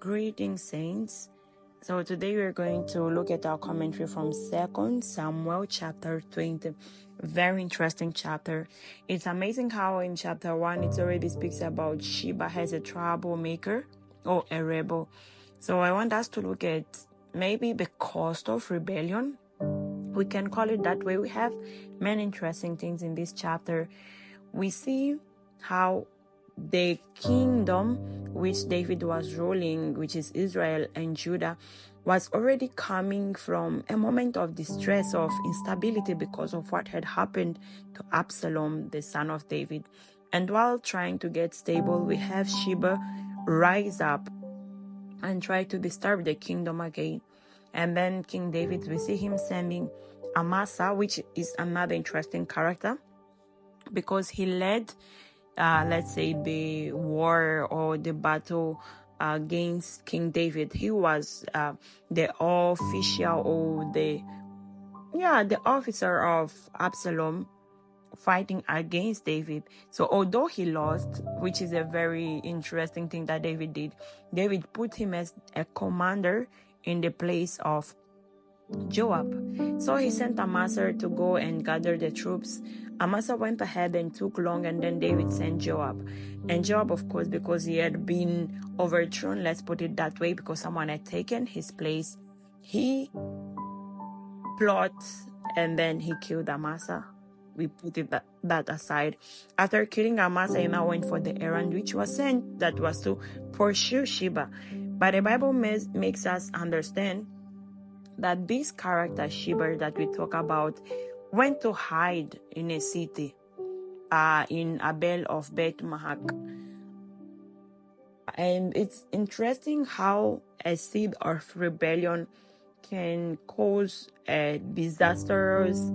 Greetings, saints. So today we're going to look at our commentary from 2 Samuel chapter 20. Very interesting chapter. It's amazing how in chapter 1 it already speaks about Sheba as a troublemaker or a rebel. So I want us to look at maybe the cost of rebellion. We can call it that way. We have many interesting things in this chapter. We see how the kingdom which David was ruling, which is Israel and Judah, was already coming from a moment of distress, of instability because of what had happened to Absalom, the son of David. And while trying to get stable, we have Sheba rise up and try to disturb the kingdom again. And then King David, we see him sending Amasa, which is another interesting character, because he led let's say the war or the battle against King David. He was the official or the officer of Absalom fighting against David. So although he lost, which is a very interesting thing that David did, David put him as a commander in the place of Joab. So he sent Amasa to go and gather the troops. Amasa went ahead and took long, and then David sent Joab. And Joab, of course, because he had been overthrown, let's put it that way, because someone had taken his place, he plots and then he killed Amasa. We put it that aside. After killing Amasa, he now went for the errand which was sent, that was to pursue Sheba. But the Bible makes us understand that this character Sheba that we talk about went to hide in a city, in Abel of Beth Mahak. And it's interesting how a seed of rebellion can cause a disastrous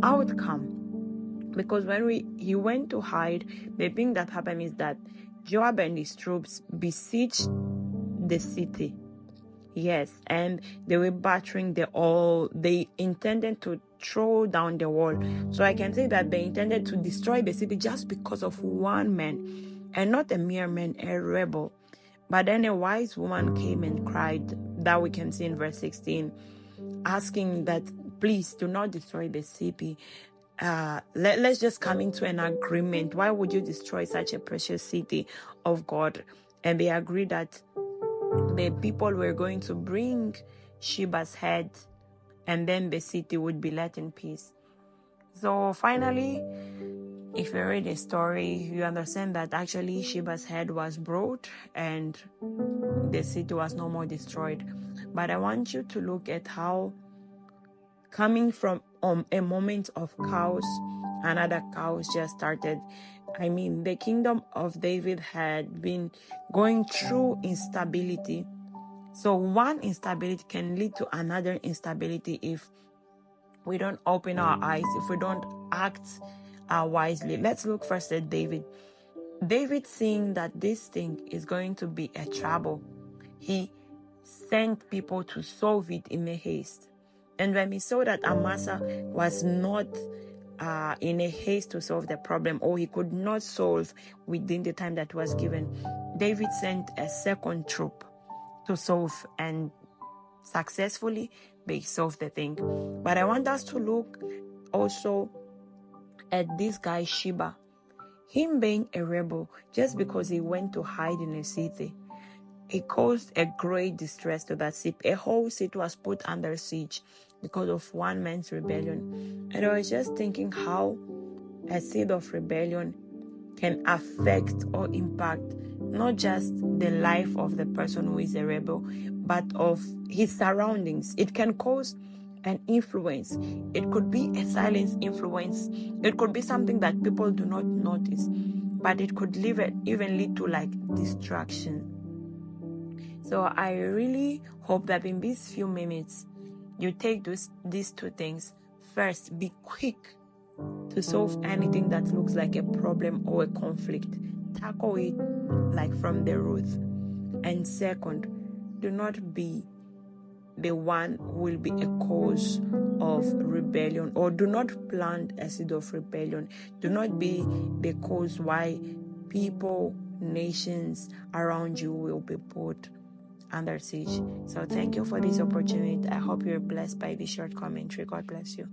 outcome. Because when he went to hide, the thing that happened is that Joab and his troops besieged the city. Yes, and they were battering the wall. They intended to throw down the wall. So I can say that they intended to destroy the city just because of one man, and not a mere man, a rebel. But then a wise woman came and cried, that we can see in verse 16, asking that, please do not destroy the city. Let's just come into an agreement. Why would you destroy such a precious city of God? And they agreed that the people were going to bring Sheba's head, and then the city would be let in peace. So finally, if you read the story, you understand that actually Sheba's head was brought and the city was no more destroyed. But I want you to look at how, coming from a moment of chaos, another chaos just started. I mean, the kingdom of David had been going through instability. So one instability can lead to another instability if we don't open our eyes, if we don't act wisely. Let's look first at David. David, seeing that this thing is going to be a trouble, he sent people to solve it in a haste. And when he saw that Amasa was not in a haste to solve the problem, or he could not solve within the time that was given, David sent a second troop to solve, and successfully they solved the thing. But I want us to look also at this guy Sheba. Him being a rebel, just because he went to hide in a city, it caused a great distress to that city. A whole city was put under siege because of one man's rebellion. And I was just thinking how a seed of rebellion can affect or impact not just the life of the person who is a rebel, but of his surroundings. It can cause an influence. It could be a silent influence. It could be something that people do not notice, but it could even lead to like distraction. So I really hope that in these few minutes, you take these two things. First, be quick to solve anything that looks like a problem or a conflict. Tackle it like from the root. And second, do not be the one who will be a cause of rebellion, or do not plant a seed of rebellion. Do not be the cause why people, nations around you will be put under siege. So thank you for this opportunity. I hope you're blessed by this short commentary. God bless you.